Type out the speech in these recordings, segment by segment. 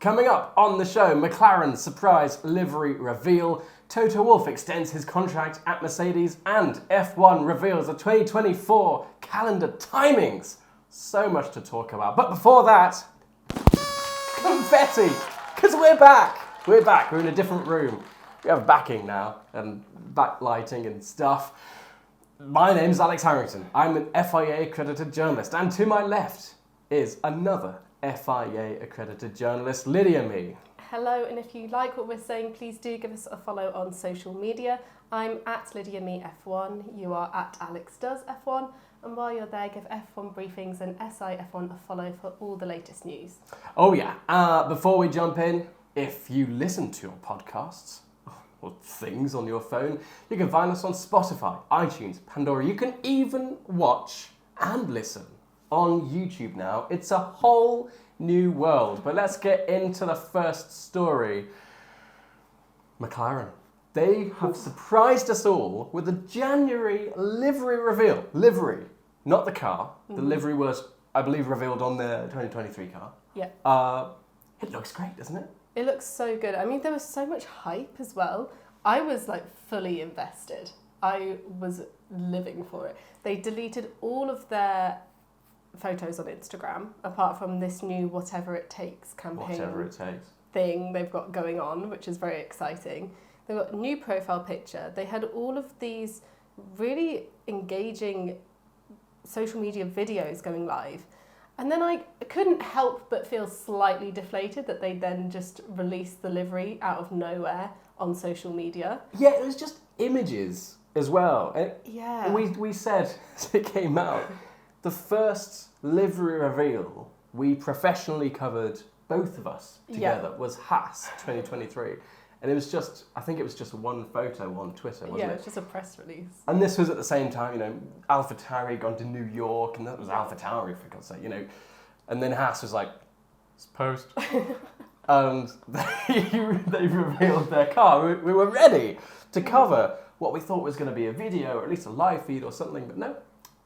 Coming up on the show, McLaren surprise livery reveal, Toto Wolff extends his contract at Mercedes, and F1 reveals the 2024 calendar timings. So much to talk about. But before that, confetti, because we're back. We're back. We're in a different room. We have backing now and backlighting and stuff. My name's Alex Harrington. I'm an FIA accredited journalist, and to my left is another FIA accredited journalist, Lydia me. Hello, and if you like what we're saying, please do give us a follow on social media. I'm at Lydia me F1, you are at Alex does F1, and while you're there, give F1 briefings and SI F1 a follow for all the latest news. Oh yeah, before we jump in, if you listen to your podcasts or things on your phone, you can find us on Spotify, iTunes, Pandora. You can even watch and listen on YouTube now. It's a whole new world. But let's get into the first story. McLaren. They have surprised us all with a January livery reveal. Livery, not the car. The livery was, I believe, revealed on the 2023 car. Yeah. It looks great, doesn't it? It looks so good. I mean, there was so much hype as well. I was fully invested. I was living for it. They deleted all of their photos on Instagram, apart from this new Whatever It Takes campaign thing they've got going on, which is very exciting. They've got a new profile picture. They had all of these really engaging social media videos going live. And then I couldn't help but feel slightly deflated that they then just released the livery out of nowhere on social media. Yeah, it was just images as well. Yeah. We said as it came out, the first livery reveal we professionally covered, both of us together, was Haas 2023. And it was just, I think it was just one photo on Twitter, wasn't it? Yeah, it was just a press release. And this was at the same time, AlphaTauri had gone to New York, and that was AlphaTauri, for God's sake, And then Haas was like, it's post. And they revealed their car. We were ready to cover what we thought was going to be a video, or at least a live feed or something, but no.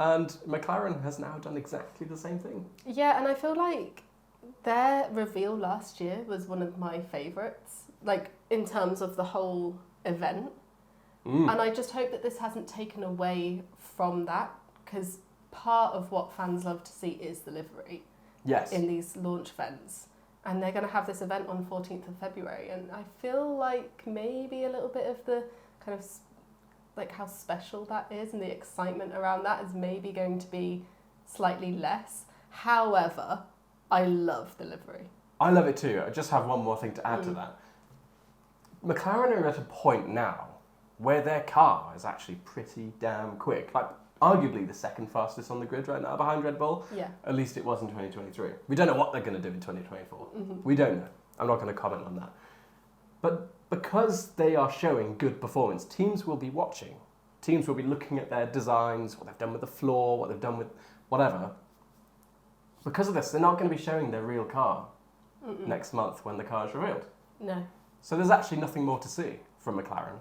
And McLaren has now done exactly the same thing. Yeah, and I feel like their reveal last year was one of my favourites, in terms of the whole event. And I just hope that this hasn't taken away from that, because part of what fans love to see is the livery. Yes. In these launch events. And they're going to have this event on 14th of February, and I feel like maybe a little bit of the kind of how special that is and the excitement around that is maybe going to be slightly less. However, I love the livery. I love it too. I just have one more thing to add to that. McLaren are at a point now where their car is actually pretty damn quick. Arguably the second fastest on the grid right now behind Red Bull. Yeah. At least it was in 2023. We don't know what they're going to do in 2024. We don't know. I'm not going to comment on that. But because they are showing good performance, teams will be watching. Teams will be looking at their designs, what they've done with the floor, what they've done with whatever. Because of this, they're not going to be showing their real car next month when the car is revealed. No. So there's actually nothing more to see from McLaren.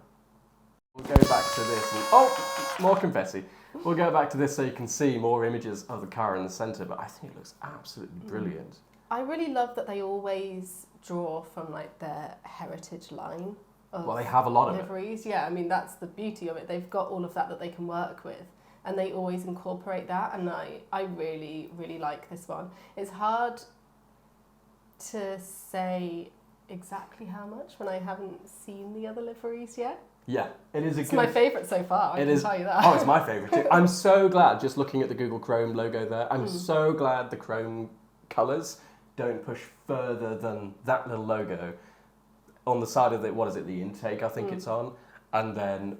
We'll go back to this. More confetti. We'll go back to this so you can see more images of the car in the centre, but I think it looks absolutely brilliant. I really love that they always draw from their heritage line of they have a lot of liveries. Yeah, I mean, that's the beauty of it. They've got all of that they can work with, and they always incorporate that, and I really, really like this one. It's hard to say exactly how much when I haven't seen the other liveries yet. Yeah, it is It's my favourite so far, I can tell you that. Oh, it's my favourite too. I'm so glad, just looking at the Google Chrome logo there, I'm so glad the Chrome colours don't push further than that little logo on the side of the intake I think it's on, and then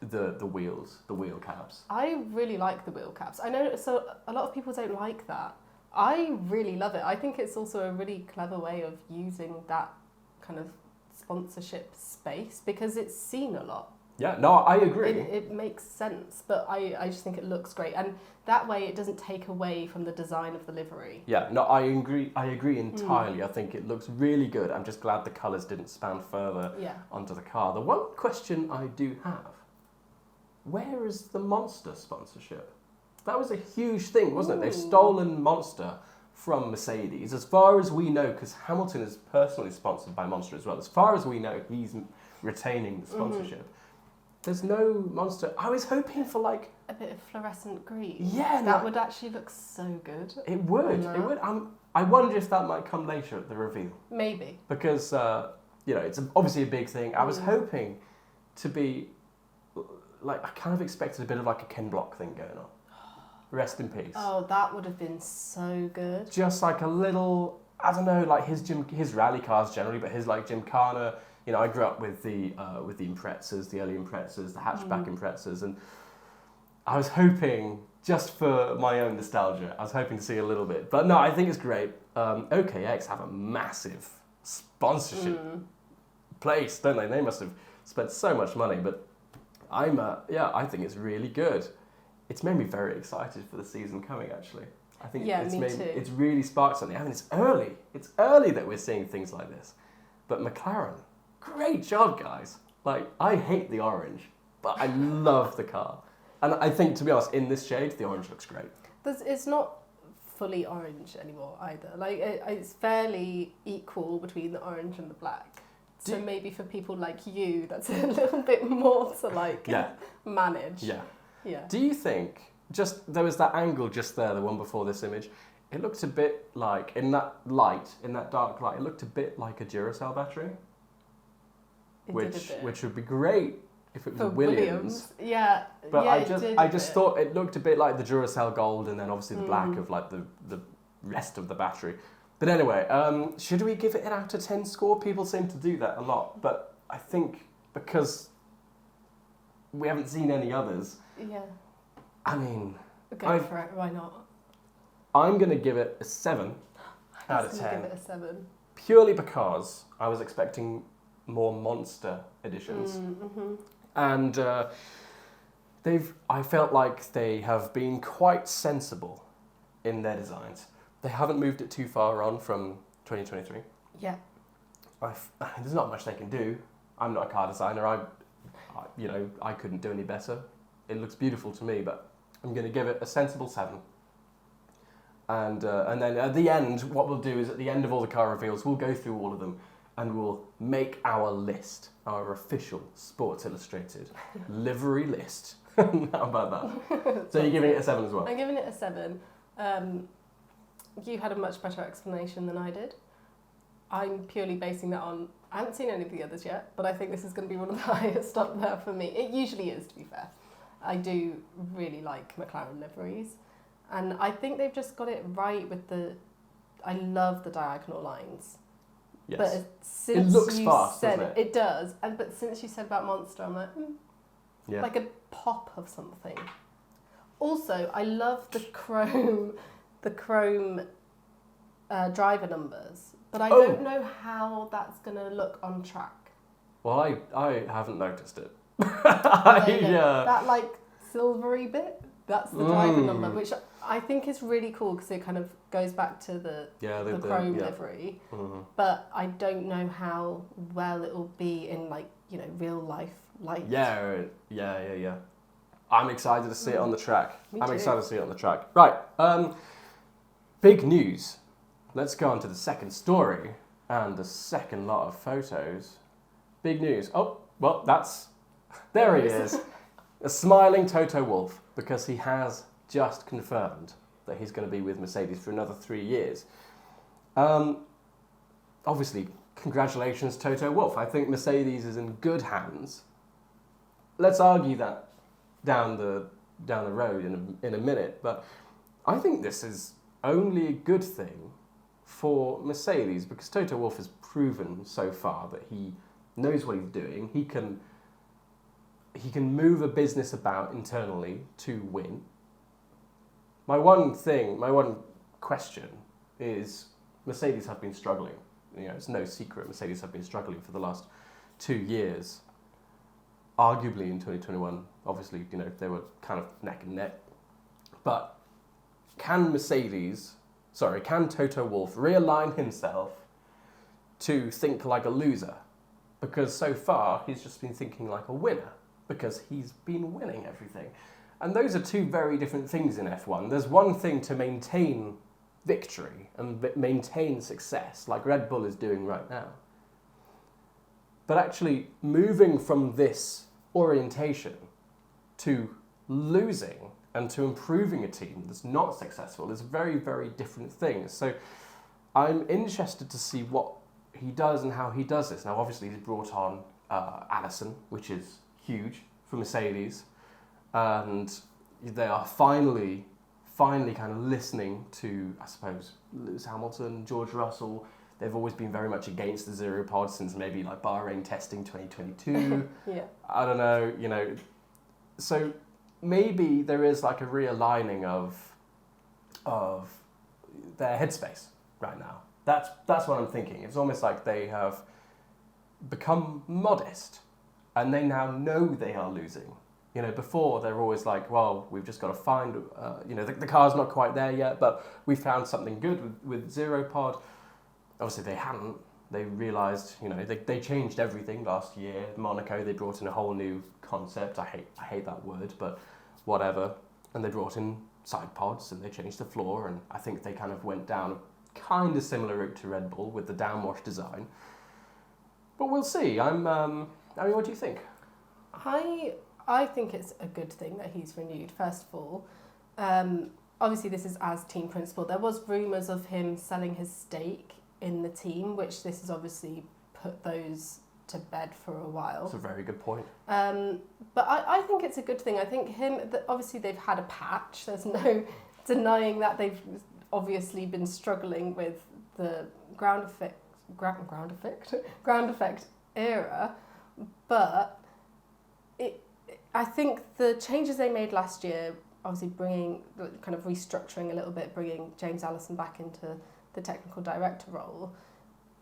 the wheel caps. I really like the wheel caps. I know, so a lot of people don't like that. I really love it. I think it's also a really clever way of using that kind of sponsorship space, because it's seen a lot. Yeah, no, I agree. It makes sense, but I just think it looks great, and that way it doesn't take away from the design of the livery. Yeah, no, I agree entirely. I think it looks really good. I'm just glad the colours didn't span further onto the car. The one question I do have, where is the Monster sponsorship? That was a huge thing, wasn't it? They've stolen Monster from Mercedes, as far as we know, because Hamilton is personally sponsored by Monster as well, as far as we know, he's retaining the sponsorship. There's no Monster. I was hoping for like a bit of fluorescent green. Yeah, that would actually look so good. It would. It would. I wonder if that might come later at the reveal. Maybe. Because it's obviously a big thing. I was hoping to be like, I kind of expected a bit of like a Ken Block thing going on. Rest in peace. Oh, that would have been so good. Just like a little, I don't know, like his rally cars generally, but his like Gymkhana. You know, I grew up with the Imprezas, the early Imprezas, the hatchback Imprezas, and I was hoping, just for my own nostalgia, I was hoping to see a little bit. But no, I think it's great. OKX have a massive sponsorship place, don't they? They must have spent so much money, but I think it's really good. It's made me very excited for the season coming, actually. I think it's really sparked something. I mean, it's early. It's early that we're seeing things like this. But McLaren, great job, guys. Like, I hate the orange, but I love the car. And I think, to be honest, in this shade, the orange looks great. It's not fully orange anymore either. Like, it's fairly equal between the orange and the black. So maybe for people like you, that's a little bit more to manage. Yeah. Yeah. Do you think, there was that angle just there, the one before this image, it looked a bit like, in that dark light, it looked a bit like a Duracell battery. Which would be great if it was a Williams. Yeah. But I just thought it looked a bit like the Duracell Gold and then obviously the black of like the rest of the battery. But anyway, should we give it an out of 10 score? People seem to do that a lot, but I think because we haven't seen any others. Yeah. I mean, go for it. Why not? I'm going to give it a 7 out of 10. Give it a 7. Purely because I was expecting more Monster editions. And I felt like they have been quite sensible in their designs. They haven't moved it too far on from 2023. Yeah. There's not much they can do. I'm not a car designer. I couldn't do any better. It looks beautiful to me, but I'm going to give it a sensible 7. And then at the end, what we'll do is at the end of all the car reveals, we'll go through all of them and we'll make our list, our official Sports Illustrated livery list. How about that? So you're giving it a 7 as well? I'm giving it a 7. You had a much better explanation than I did. I'm purely basing that on, I haven't seen any of the others yet, but I think this is going to be one of the highest up there for me. It usually is, to be fair. I do really like McLaren liveries. And I think they've just got it right with I love the diagonal lines. Yes. But since it looks you fast, said doesn't it? It does. But since you said about Monster, I'm like, like a pop of something. Also, I love the chrome driver numbers, but I don't know how that's going to look on track. Well, I haven't noticed it. That like silvery bit, that's the driver number, which I think is really cool because it kind of goes back to the chrome livery. But I don't know how well it will be in real life light. Yeah. I'm excited to see it on the track. Me too. Excited to see it on the track. Right. Big news. Let's go on to the second story and the second lot of photos. Big news. Oh, well, there he is. A smiling Toto Wolff, because he has just confirmed that he's going to be with Mercedes for another 3 years. Obviously, congratulations, Toto Wolff. I think Mercedes is in good hands. Let's argue that down the road in a minute, but I think this is only a good thing for Mercedes because Toto Wolff has proven so far that he knows what he's doing. He can move a business about internally to win. My one question is Mercedes have been struggling. It's no secret Mercedes have been struggling for the last 2 years. Arguably in 2021, obviously, they were kind of neck and neck. But can Toto Wolff realign himself to think like a loser? Because so far, he's just been thinking like a winner because he's been winning everything. And those are two very different things in F1. There's one thing to maintain victory and maintain success like Red Bull is doing right now. But actually moving from this orientation to losing and to improving a team that's not successful is very, very different things. So I'm interested to see what he does and how he does this. Now, obviously, he's brought on Allison, which is huge for Mercedes, and they are finally kind of listening to, I suppose, Lewis Hamilton, George Russell. They've always been very much against the zero pod since maybe like Bahrain testing 2022. Yeah. I don't know, So maybe there is like a realigning of their headspace right now. That's what I'm thinking. It's almost like they have become modest and they now know they are losing. Before they're always like, well, we've just got to find, the car's not quite there yet, but we found something good with zero pod. Obviously they hadn't. They realised, they changed everything last year. Monaco, they brought in a whole new concept. I hate that word, but whatever. And they brought in side pods and they changed the floor, and I think they kind of went down a kind of similar route to Red Bull with the downwash design. But we'll see. What do you think? I think it's a good thing that he's renewed, first of all. Obviously, this is as team principal. There was rumours of him selling his stake in the team, which this has obviously put those to bed for a while. That's a very good point. But I think it's a good thing. I think obviously they've had a patch. There's no denying that they've obviously been struggling with the ground effect era. But I think the changes they made last year, obviously kind of restructuring a little bit, bringing James Allison back into the technical director role,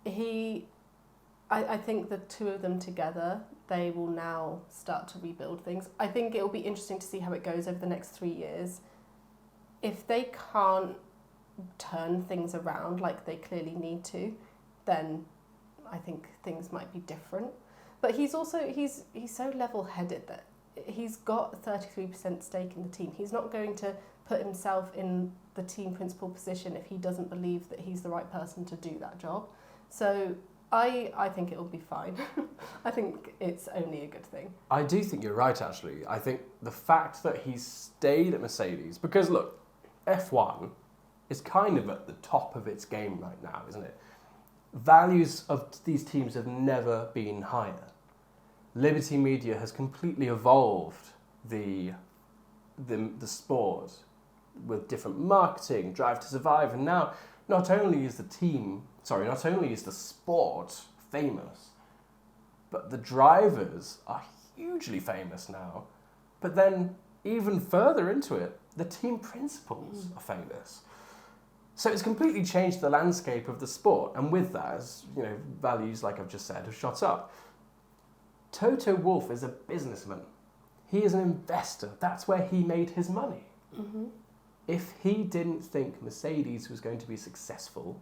I think the two of them together, they will now start to rebuild things. I think it will be interesting to see how it goes over the next 3 years. If they can't turn things around like they clearly need to, then I think things might be different. But he's so level-headed that he's got a 33% stake in the team. He's not going to put himself in the team principal position if he doesn't believe that he's the right person to do that job. So I think it will be fine. I think it's only a good thing. I do think you're right, actually. I think the fact that he's stayed at Mercedes, because look, F1 is kind of at the top of its game right now, isn't it? Values of these teams have never been higher. Liberty Media has completely evolved the sport with different marketing, Drive to Survive, and now not only is the sport famous, but the drivers are hugely famous now. But then even further into it, the team principals are famous. So it's completely changed the landscape of the sport, and with that, as values, like I've just said, have shot up. Toto Wolff is a businessman. He is an investor. That's where he made his money. Mm-hmm. If he didn't think Mercedes was going to be successful,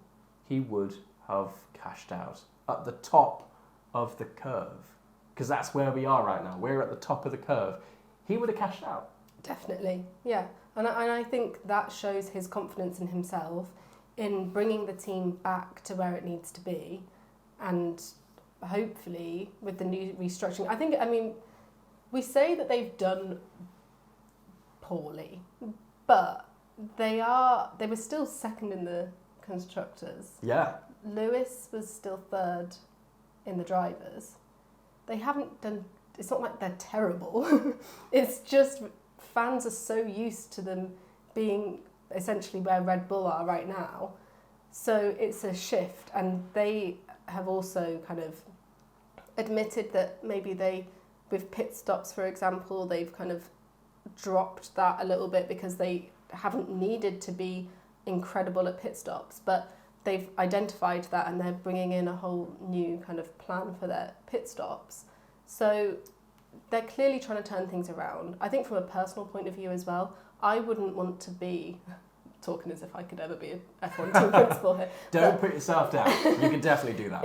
he would have cashed out at the top of the curve. Because that's where we are right now. We're at the top of the curve. He would have cashed out. Definitely, yeah. And I think that shows his confidence in himself in bringing the team back to where it needs to be, and hopefully with the new restructuring. We say that they've done poorly, but they were still second in the constructors. Yeah. Lewis was still third in the drivers. They haven't done, it's not like they're terrible. It's just fans are so used to them being essentially where Red Bull are right now. So it's a shift, and they have also kind of admitted that maybe with pit stops, for example, they've kind of dropped that a little bit because they haven't needed to be incredible at pit stops, but they've identified that and they're bringing in a whole new kind of plan for their pit stops. So they're clearly trying to turn things around. I think from a personal point of view as well, I wouldn't want to be, talking as if I could ever be an F1 team principal here. Don't put yourself down. You could definitely do that.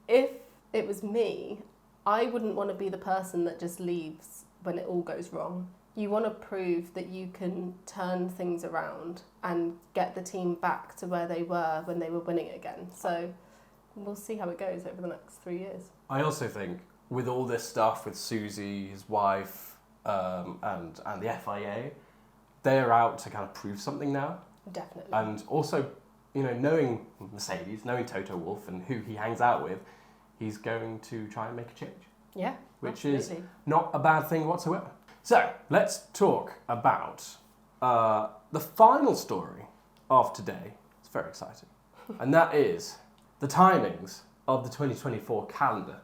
If it was me, I wouldn't want to be the person that just leaves when it all goes wrong. You want to prove that you can turn things around and get the team back to where they were when they were winning again. So we'll see how it goes over the next 3 years. I also think with all this stuff with Susie, his wife, and the FIA, they're out to kind of prove something now. Definitely. And also, knowing Mercedes, knowing Toto Wolff and who he hangs out with, he's going to try and make a change. Yeah, which absolutely. is not a bad thing whatsoever. So, let's talk about the final story of today. It's very exciting. And that is the timings of the 2024 calendar.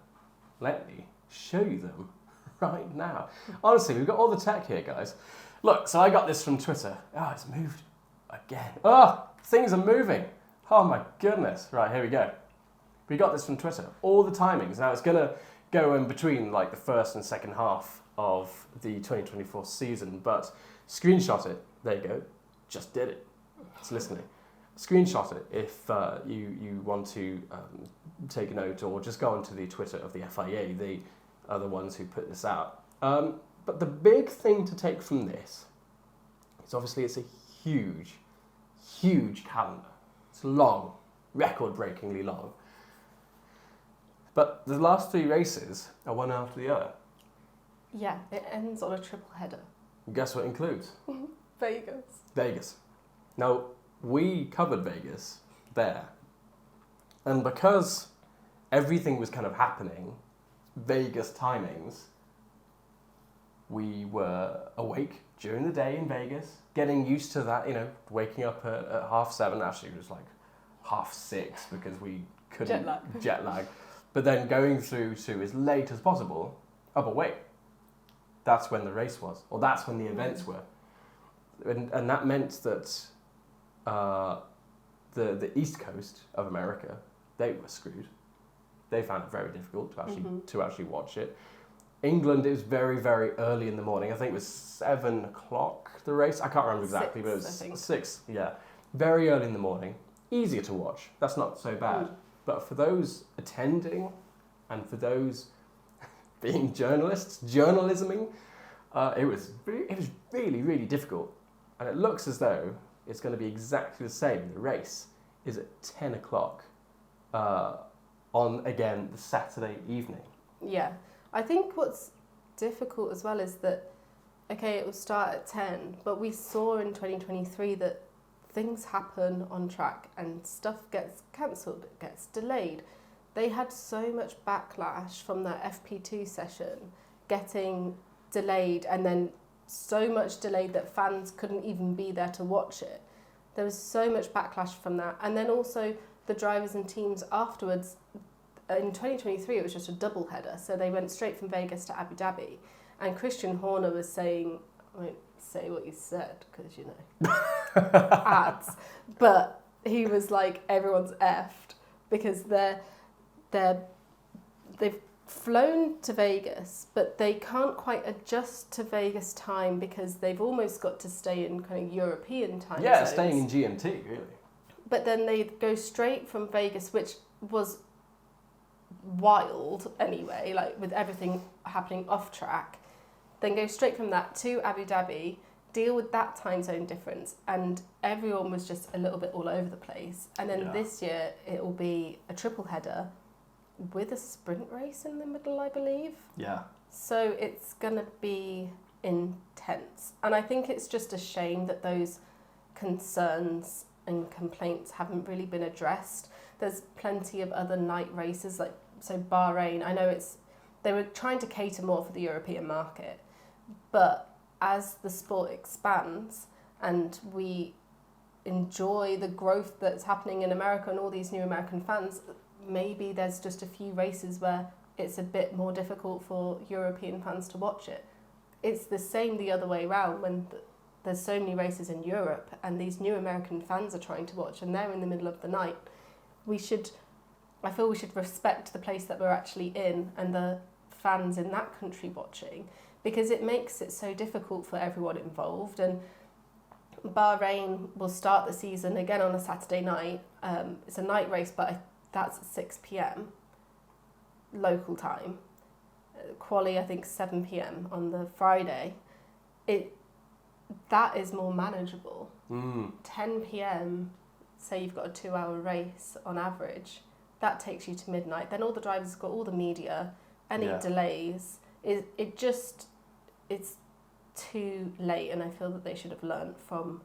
Let me show you them right now. Honestly, we've got all the tech here, guys. Look, so I got this from Twitter. Oh, it's moved again. Oh, things are moving. Oh my goodness. Right, here we go. We got this from Twitter. All the timings. Now, it's going to go in between like the first and second half of the 2024 season, but screenshot it. There you go. Just did it. It's listening. Screenshot it if you want to take a note, or just go onto the Twitter of the FIA. They are the ones who put this out. But the big thing to take from this is obviously it's a huge, huge calendar. It's long, record-breakingly long. But the last 3 races are one after the other. Yeah, it ends on a triple header. Guess what includes? Vegas. Vegas. Now, we covered Vegas there. And because everything was kind of happening, Vegas timings, we were awake during the day in Vegas, getting used to that, waking up at 7:30. Actually, it was like 6:30 because we couldn't jet lag. But then going through to as late as possible. Oh, but wait, that's when the race was, or that's when the events were. And that meant that the East Coast of America, they were screwed. They found it very difficult to actually watch it. England, it was very, very early in the morning. I think it was 7 o'clock, the race. I can't remember exactly, but it was 6, yeah. Very early in the morning. Easier to watch. That's not so bad. But for those attending and for those being journalists, journalisming, it was really, really difficult. And it looks as though it's going to be exactly the same. The race is at 10 o'clock on, again, the Saturday evening. Yeah. I think what's difficult as well is that, okay, it will start at 10, but we saw in 2023 that things happen on track and stuff gets cancelled, it gets delayed. They had so much backlash from that FP2 session getting delayed, and then so much delayed that fans couldn't even be there to watch it. There was so much backlash from that. And then also the drivers and teams afterwards, in 2023 it was just a double header, so they went straight from Vegas to Abu Dhabi, and Christian Horner was saying, I won't say what he said because ads, but he was like, everyone's effed because they've flown to Vegas, but they can't quite adjust to Vegas time because they've almost got to stay in kind of European time zones. Staying in GMT, really. But then they go straight from Vegas, which was wild anyway, like with everything happening off track, then go straight from that to Abu Dhabi, deal with that time zone difference, and everyone was just a little bit all over the place. And then this year it will be a triple header with a sprint race in the middle, I believe. Yeah. So it's gonna be intense, and I think it's just a shame that those concerns and complaints haven't really been addressed. There's plenty of other night races, like so Bahrain. I know they were trying to cater more for the European market, but as the sport expands and we enjoy the growth that's happening in America and all these new American fans, maybe there's just a few races where it's a bit more difficult for European fans to watch it. It's the same the other way around when there's so many races in Europe and these new American fans are trying to watch and they're in the middle of the night. I feel we should respect the place that we're actually in and the fans in that country watching, because it makes it so difficult for everyone involved. And Bahrain will start the season again on a Saturday night. It's a night race, but that's at 6 p.m. local time. Quali, I think, 7 p.m. on the Friday. that is more manageable. 10 p.m, say you've got a 2-hour race on average, that takes you to midnight. Then all the drivers have got all the media, any delays. It's too late, and I feel that they should have learnt from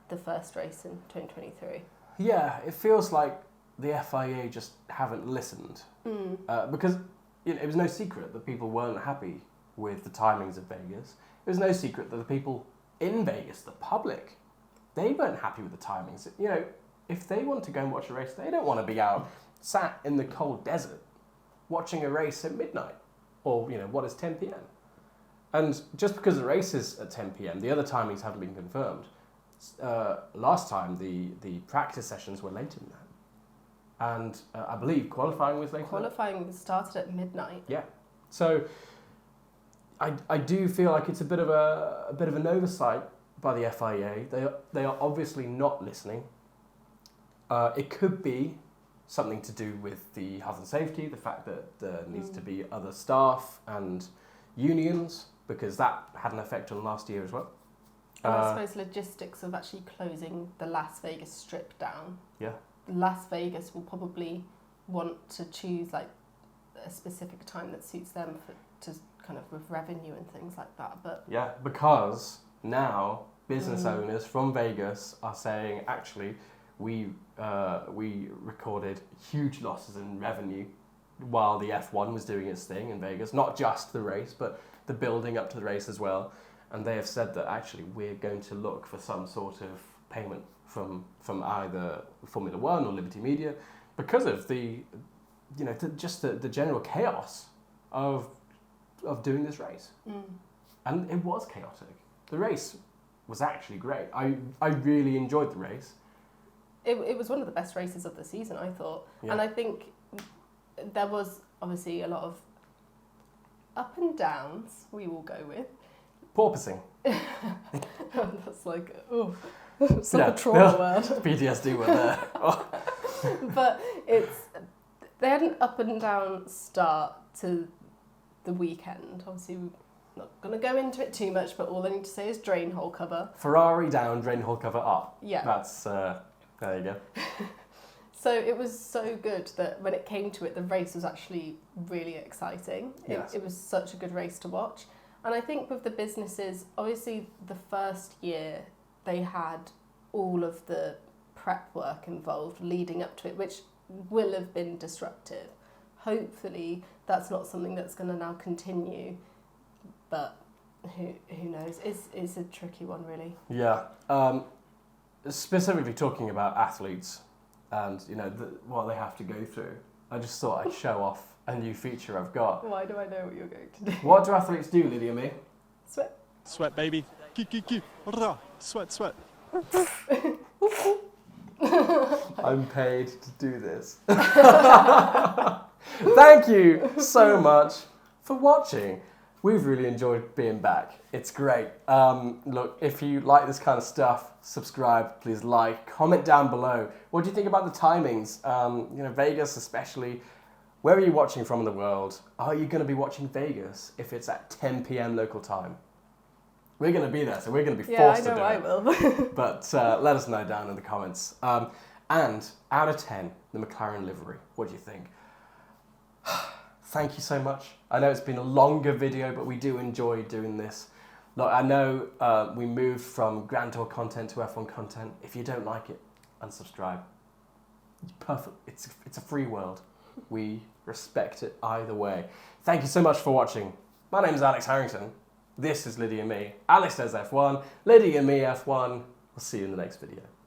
the first race in 2023. Yeah, it feels like the FIA just haven't listened. Because it was no secret that people weren't happy with the timings of Vegas. It was no secret that the people in Vegas, the public, they weren't happy with the timings. If they want to go and watch a race, they don't want to be out sat in the cold desert watching a race at midnight or, what is 10 p.m. And just because the race is at 10 p.m, the other timings haven't been confirmed. Last time, the practice sessions were later than that. And I believe qualifying was later. Qualifying started at midnight. Yeah. So I do feel like it's a bit of an oversight by the FIA. They are obviously not listening. It could be something to do with the health and safety, the fact that there needs to be other staff and unions, because that had an effect on last year as well. And I suppose logistics of actually closing the Las Vegas Strip down. Yeah. Las Vegas will probably want to choose like a specific time that suits them to kind of with revenue and things like that. But yeah, because now business owners from Vegas are saying, actually, we recorded huge losses in revenue while the F1 was doing its thing in Vegas, not just the race, but the building up to the race as well. And they have said that actually we're going to look for some sort of payment from either Formula One or Liberty Media because of the general chaos of doing this race. And it was chaotic. The race was actually great. I really enjoyed the race. It was one of the best races of the season, I thought. Yeah. And I think there was obviously a lot of up and downs, we will go with. Porpoising. That's like, it's like a trauma word. PTSD word there. Oh. But they had an up and down start to the weekend. Obviously, we're not going to go into it too much, but all I need to say is drain hole cover. Ferrari down, drain hole cover up. Yeah. That's, there you go. So it was so good that when it came to it, the race was actually really exciting. Yes. It was such a good race to watch. And I think with the businesses, obviously the first year they had all of the prep work involved leading up to it, which will have been disruptive. Hopefully that's not something that's going to now continue, but who knows? It's a tricky one, really. Yeah. Specifically talking about athletes and what they have to go through, I just thought I'd show off a new feature I've got. Why do I know what you're going to do? What do athletes do, Lydia me? Sweat. Sweat, baby. Sweat, sweat. I'm paid to do this. Thank you so much for watching. We've really enjoyed being back. It's great. Look, if you like this kind of stuff, subscribe, please like, comment down below. What do you think about the timings? Vegas especially. Where are you watching from in the world? Are you going to be watching Vegas if it's at 10 p.m. local time? We're going to be there, so we're going to be forced to do it. Yeah, I know I will. But let us know down in the comments. And out of 10, the McLaren Livery. What do you think? Thank you so much. I know it's been a longer video, but we do enjoy doing this. Look, I know we moved from Grand Tour content to F1 content. If you don't like it, unsubscribe. Perfect. It's a free world. We respect it either way. Thank you so much for watching. My name is Alex Harrington. This is Lydia and me. Alex says F1, Lydia and me F1. We'll see you in the next video.